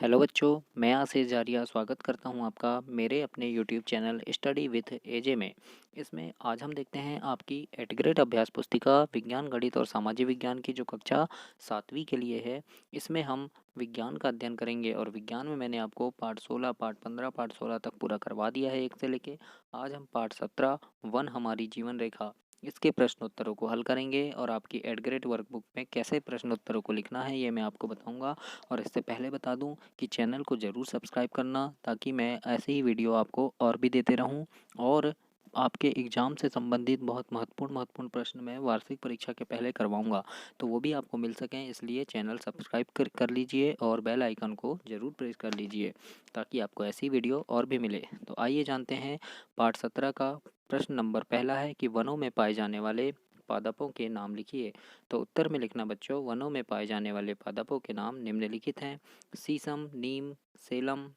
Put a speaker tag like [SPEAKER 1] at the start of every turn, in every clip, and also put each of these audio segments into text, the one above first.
[SPEAKER 1] Hello बच्चों, मैं आशीष जारिया स्वागत करता हूं आपका मेरे अपने यूट्यूब चैनल स्टडी विथ एजे में। इसमें आज हम देखते हैं आपकी 8th ग्रेड अभ्यास पुस्तिका विज्ञान, गणित और सामाजिक विज्ञान की जो कक्षा 7वीं के लिए है। इसमें हम विज्ञान का अध्ययन करेंगे और विज्ञान में मैंने आपको पार्ट 16, पार्ट 15, पार्ट 16 तक पूरा करवा दिया है 1 से लेके। आज हम पार्ट 17 वन हमारी जीवन रेखा इसके प्रश्नोत्तरों को हल करेंगे और आपकी 8th ग्रेड वर्कबुक में कैसे प्रश्नोत्तरों को लिखना है ये मैं आपको बताऊंगा। और इससे पहले बता दूं कि चैनल को ज़रूर सब्सक्राइब करना ताकि मैं ऐसे ही वीडियो आपको और भी देते रहूं। और आपके एग्ज़ाम से संबंधित बहुत महत्वपूर्ण प्रश्न मैं वार्षिक परीक्षा के पहले करवाऊंगा, तो वो भी आपको मिल सकें। इसलिए चैनल सब्सक्राइब कर लीजिए और बेल आइकन को ज़रूर प्रेस कर लीजिए ताकि आपको ऐसी वीडियो और भी मिले। तो आइए जानते हैं पार्ट 17 का प्रश्न नंबर पहला है कि वनों में पाए जाने वाले पादपों के नाम लिखिए। तो उत्तर में लिखना बच्चों, वनों में पाए जाने वाले पादपों के नाम निम्नलिखित हैं: शीशम, नीम, सेलम,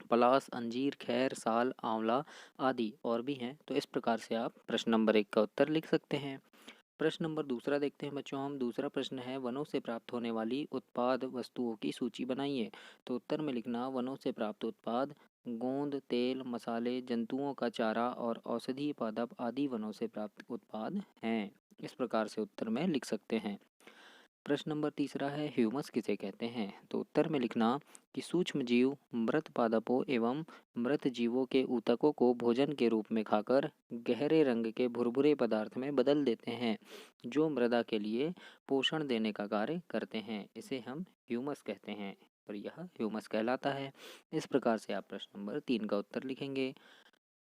[SPEAKER 1] पलास, अंजीर, खैर, साल, आंवला आदि और भी हैं। तो इस प्रकार से आप प्रश्न नंबर 1 का उत्तर लिख सकते हैं। प्रश्न नंबर दूसरा देखते हैं बच्चों हम। दूसरा प्रश्न है वनों से प्राप्त होने वाली उत्पाद वस्तुओं की सूची बनाइए। तो उत्तर में लिखना वनों से प्राप्त उत्पाद गोंद, तेल, मसाले, जंतुओं का चारा और औषधीय पादप आदि वनों से प्राप्त उत्पाद हैं। इस प्रकार से उत्तर में लिख सकते हैं। प्रश्न नंबर तीसरा है ह्यूमस किसे कहते हैं। तो उत्तर में लिखना कि सूक्ष्म जीव मृत पादपों एवं मृत जीवों के ऊतकों को भोजन के रूप में खाकर गहरे रंग के भुरभुरे पदार्थ में बदल देते हैं, जो मृदा के लिए पोषण देने का कार्य करते हैं। इसे हम ह्यूमस कहते हैं और यह ह्यूमस कहलाता है। इस प्रकार से आप प्रश्न नंबर 3 का उत्तर लिखेंगे।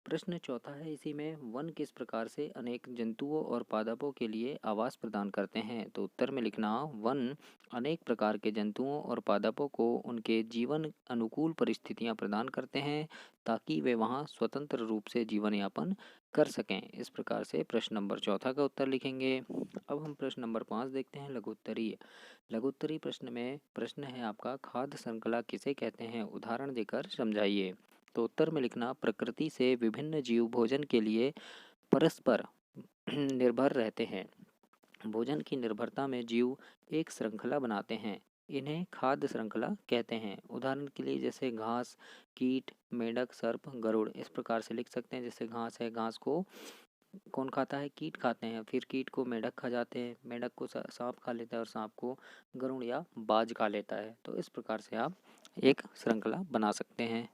[SPEAKER 1] प्रश्न चौथा है इसी में, वन किस प्रकार से अनेक जंतुओं और पादपों के लिए आवास प्रदान करते हैं। तो उत्तर में लिखना वन अनेक प्रकार के जंतुओं और पादपों को उनके जीवन अनुकूल परिस्थितियां प्रदान करते हैं ताकि वे वहां स्वतंत्र रूप से जीवन यापन कर सकें। इस प्रकार से प्रश्न नंबर चौथा का उत्तर लिखेंगे। अब हम प्रश्न नंबर 5 देखते हैं लघुत्तरीय। लघुत्तरीय प्रश्न में प्रश्न है आपका खाद्य श्रृंखला किसे कहते हैं, उदाहरण देकर समझाइए। तो उत्तर में लिखना प्रकृति से विभिन्न जीव भोजन के लिए परस्पर निर्भर रहते हैं। भोजन की निर्भरता में जीव एक श्रृंखला बनाते हैं, इन्हें खाद्य श्रृंखला कहते हैं। उदाहरण के लिए जैसे घास, कीट, मेंढक, सर्प, गरुड़। इस प्रकार से लिख सकते हैं। जैसे घास है, घास को कौन खाता है, कीट खाते हैं, फिर कीट को मेंढक खा जाते हैं, मेंढक को सांप खा लेता है और सांप को गरुड़ या बाज खा लेता है। तो इस प्रकार से आप एक श्रृंखला बना सकते हैं।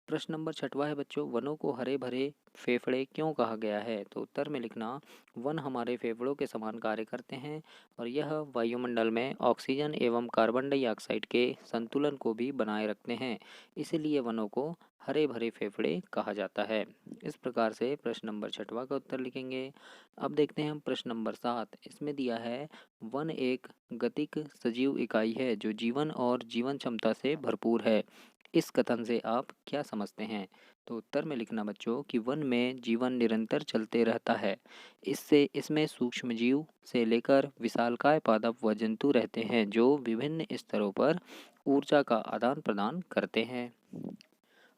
[SPEAKER 1] प्रश्न नंबर 6वां है बच्चों, वनों को हरे भरे फेफड़े क्यों कहा गया है। तो उत्तर में लिखना वन हमारे फेफड़ों के समान कार्य करते हैं और यह वायुमंडल में ऑक्सीजन एवं कार्बन डाइऑक्साइड के संतुलन को भी बनाए रखते हैं, इसलिए वनों को हरे भरे फेफड़े कहा जाता है। इस प्रकार से प्रश्न नंबर 6वां का उत्तर लिखेंगे। अब देखते हैं हम प्रश्न नंबर 7। इसमें दिया है वन एक गतिक सजीव इकाई है जो जीवन और जीवन क्षमता से भरपूर है। इस कथन से आप क्या समझते हैं। तो उत्तर में लिखना बच्चों कि वन में जीवन निरंतर चलते रहता है। इसमें सूक्ष्म जीव से लेकर विशालकाय पादप व जंतु रहते हैं जो विभिन्न स्तरों पर ऊर्जा का आदान प्रदान करते हैं।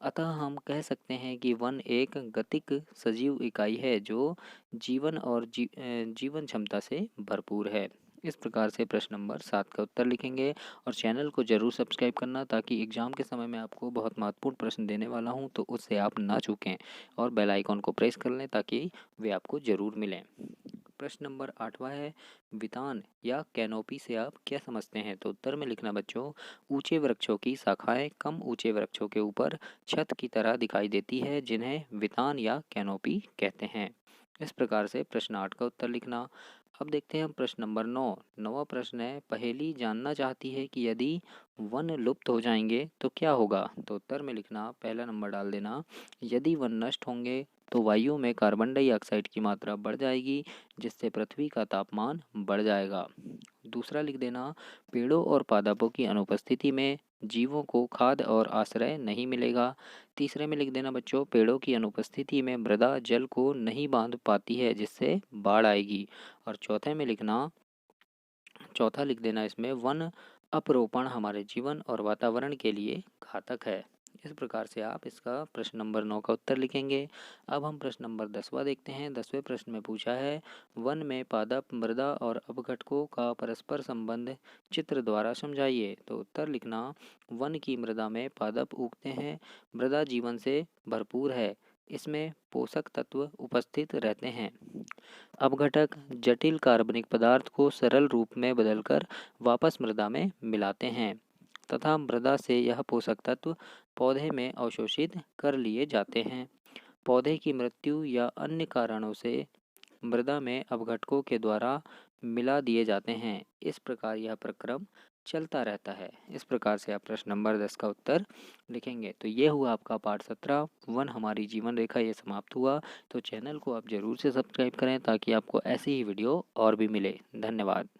[SPEAKER 1] अतः हम कह सकते हैं कि वन एक गतिक सजीव इकाई है जो जीवन और जीवन क्षमता से भरपूर है। इस प्रकार से प्रश्न नंबर 7 का उत्तर लिखेंगे और चैनल को ज़रूर सब्सक्राइब करना ताकि एग्ज़ाम के समय में आपको बहुत महत्वपूर्ण प्रश्न देने वाला हूं तो उससे आप ना चूकें और बेल आइकॉन को प्रेस कर लें ताकि वे आपको ज़रूर मिलें। प्रश्न नंबर 8वां है वितान या कैनोपी से आप क्या समझते हैं। तो उत्तर में लिखना बच्चों, ऊंचे वृक्षों की शाखाएं कम ऊंचे वृक्षों के ऊपर छत की तरह दिखाई देती है जिन्हें वितान या कैनोपी कहते हैं। इस प्रकार से प्रश्न 8 का उत्तर लिखना। अब देखते हैं हम प्रश्न नंबर 9। नौवां प्रश्न है पहेली जानना चाहती है कि यदि वन लुप्त हो जाएंगे तो क्या होगा। तो उत्तर में लिखना पहला नंबर डाल देना, यदि वन नष्ट होंगे तो वायु में कार्बन डाइऑक्साइड की मात्रा बढ़ जाएगी जिससे पृथ्वी का तापमान बढ़ जाएगा। दूसरा लिख देना, पेड़ों और पादपों की अनुपस्थिति में जीवों को खाद्य और आश्रय नहीं मिलेगा। तीसरे में लिख देना बच्चों, पेड़ों की अनुपस्थिति में मृदा जल को नहीं बांध पाती है जिससे बाढ़ आएगी। और चौथा लिख देना इसमें, वन अपरोपण हमारे जीवन और वातावरण के लिए घातक है। इस प्रकार से आप इसका प्रश्न नंबर 9 का उत्तर लिखेंगे। अब हम प्रश्न नंबर 10वां देखते हैं। 10वें प्रश्न में पूछा है, वन में पादप, मृदा और अपघटकों का परस्पर संबंध चित्र द्वारा समझाइए। तो उत्तर लिखना, वन की मृदा में पादप उगते हैं। मृदा जीवन से भरपूर है, इसमें पोषक तत्व उपस्थित रहते हैं। अपघटक जटिल कार्बनिक पदार्थ को सरल रूप में बदलकर वापस मृदा में मिलाते हैं तथा मृदा से यह पोषक तत्व पौधे में अवशोषित कर लिए जाते हैं। पौधे की मृत्यु या अन्य कारणों से मृदा में अपघटकों के द्वारा मिला दिए जाते हैं। इस प्रकार यह प्रक्रम चलता रहता है। इस प्रकार से आप प्रश्न नंबर 10 का उत्तर लिखेंगे। तो ये हुआ आपका पाठ 17 वन हमारी जीवन रेखा, ये समाप्त हुआ। तो चैनल को आप ज़रूर से सब्सक्राइब करें ताकि आपको ऐसी ही वीडियो और भी मिले। धन्यवाद।